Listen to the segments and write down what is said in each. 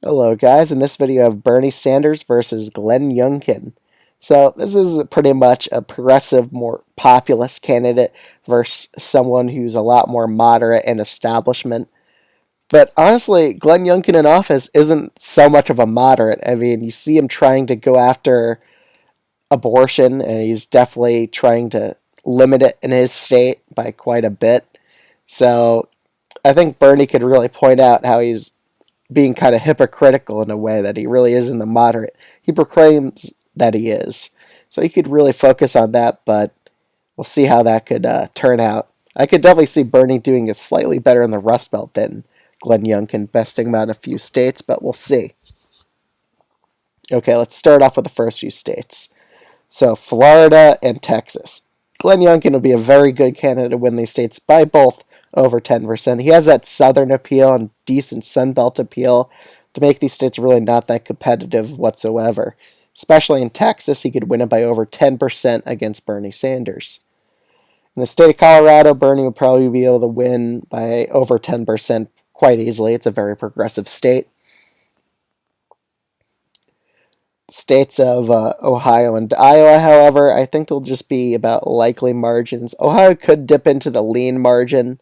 Hello guys, in this video I have Bernie Sanders versus Glenn Youngkin. So this is pretty much a progressive, more populist candidate versus someone who's a lot more moderate and establishment. But honestly, Glenn Youngkin in office isn't so much of a moderate. I mean, you see him trying to go after abortion, and he's definitely trying to limit it in his state by quite a bit. So I think Bernie could really point out how he's being kind of hypocritical in a way that he really isn't the moderate he proclaims that he is. So he could really focus on that, but we'll see how that could turn out. I could definitely see Bernie doing it slightly better in the Rust Belt than Glenn Youngkin, besting him out in a few states, but we'll see. Okay, let's start off with the first few states. So Florida and Texas. Glenn Youngkin will be a very good candidate to win these states by both over 10%. He has that southern appeal and decent Sunbelt appeal to make these states really not that competitive whatsoever. Especially in Texas, he could win it by over 10% against Bernie Sanders. In the state of Colorado, Bernie would probably be able to win by over 10% quite easily. It's a very progressive state. States of Ohio and Iowa, however, I think they'll just be about likely margins. Ohio could dip into the lean margin,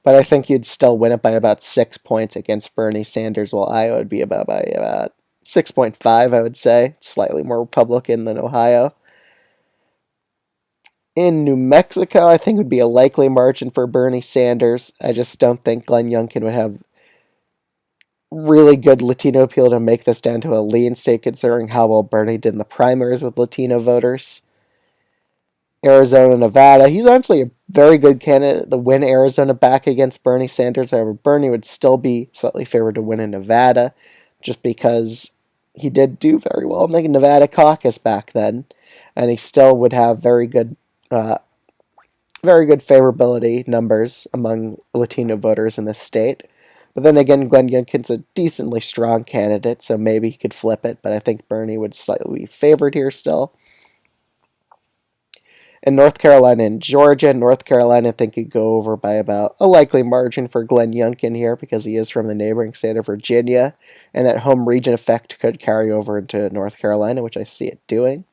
but I think you'd still win it by about 6 points against Bernie Sanders, while Iowa would be by about 6.5, I would say. Slightly more Republican than Ohio. In New Mexico, I think would be a likely margin for Bernie Sanders. I just don't think Glenn Youngkin would have really good Latino appeal to make this down to a lean state, considering how well Bernie did in the primaries with Latino voters. Arizona, Nevada. He's honestly a very good candidate to win Arizona back against Bernie Sanders. However, Bernie would still be slightly favored to win in Nevada, just because he did do very well in the Nevada caucus back then, and he still would have very good favorability numbers among Latino voters in this state. But then again, Glenn Youngkin's a decently strong candidate, so maybe he could flip it, but I think Bernie would slightly be favored here still. In North Carolina and Georgia, North Carolina I think could go over by about a likely margin for Glenn Youngkin here because he is from the neighboring state of Virginia, and that home region effect could carry over into North Carolina, which I see it doing.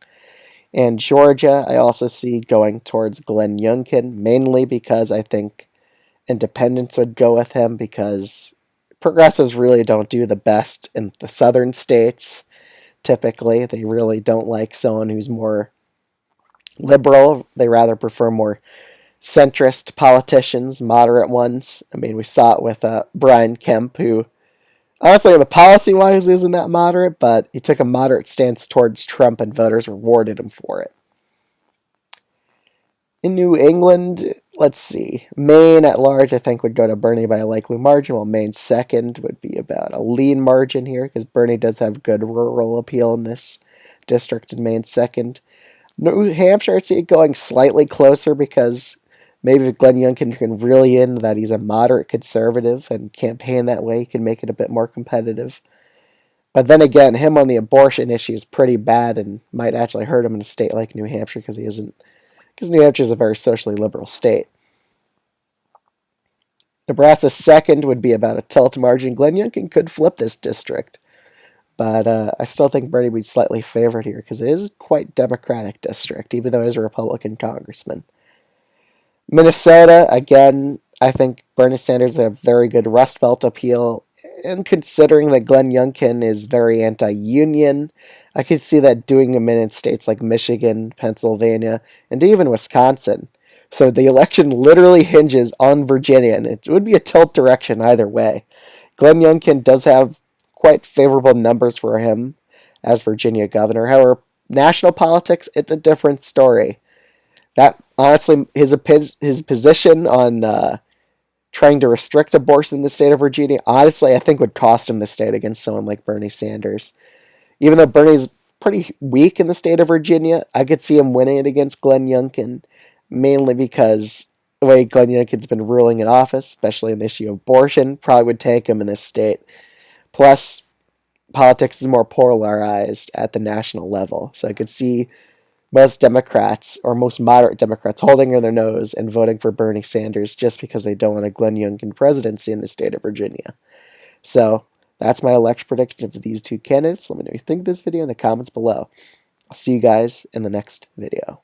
And Georgia, I also see going towards Glenn Youngkin, mainly because I think independents would go with him because progressives really don't do the best in the southern states. Typically, they really don't like someone who's more liberal. They rather prefer more centrist politicians, moderate ones. I mean, we saw it with Brian Kemp, who honestly, the policy-wise isn't that moderate, but he took a moderate stance towards Trump and voters rewarded him for it. In New England, let's see. Maine at large, I think, would go to Bernie by a likely margin, while Maine second would be about a lean margin here, because Bernie does have good rural appeal in this district, and Maine second. New Hampshire, I'd see it going slightly closer, because maybe if Glenn Youngkin can really in that he's a moderate conservative and campaign that way, he can make it a bit more competitive. But then again, him on the abortion issue is pretty bad and might actually hurt him in a state like New Hampshire because New Hampshire is a very socially liberal state. Nebraska second would be about a tilt margin. Glenn Youngkin could flip this district, but I still think Bernie would be slightly favored here because it is quite Democratic district, even though he's a Republican congressman. Minnesota, again, I think Bernie Sanders has a very good Rust Belt appeal, and considering that Glenn Youngkin is very anti-union, I could see that doing him in states like Michigan, Pennsylvania, and even Wisconsin. So the election literally hinges on Virginia, and it would be a tilt direction either way. Glenn Youngkin does have quite favorable numbers for him as Virginia governor. However, national politics, it's a different story. That honestly, his position on trying to restrict abortion in the state of Virginia, honestly, I think would cost him the state against someone like Bernie Sanders. Even though Bernie's pretty weak in the state of Virginia, I could see him winning it against Glenn Youngkin, mainly because the way Glenn Youngkin's been ruling in office, especially in the issue of abortion, probably would tank him in this state. Plus, politics is more polarized at the national level, so I could see most Democrats, or most moderate Democrats, holding their nose and voting for Bernie Sanders just because they don't want a Glenn Youngkin presidency in the state of Virginia. So That's my election prediction of these two candidates. Let me know what you think of this video in the comments below. I'll see you guys in the next video.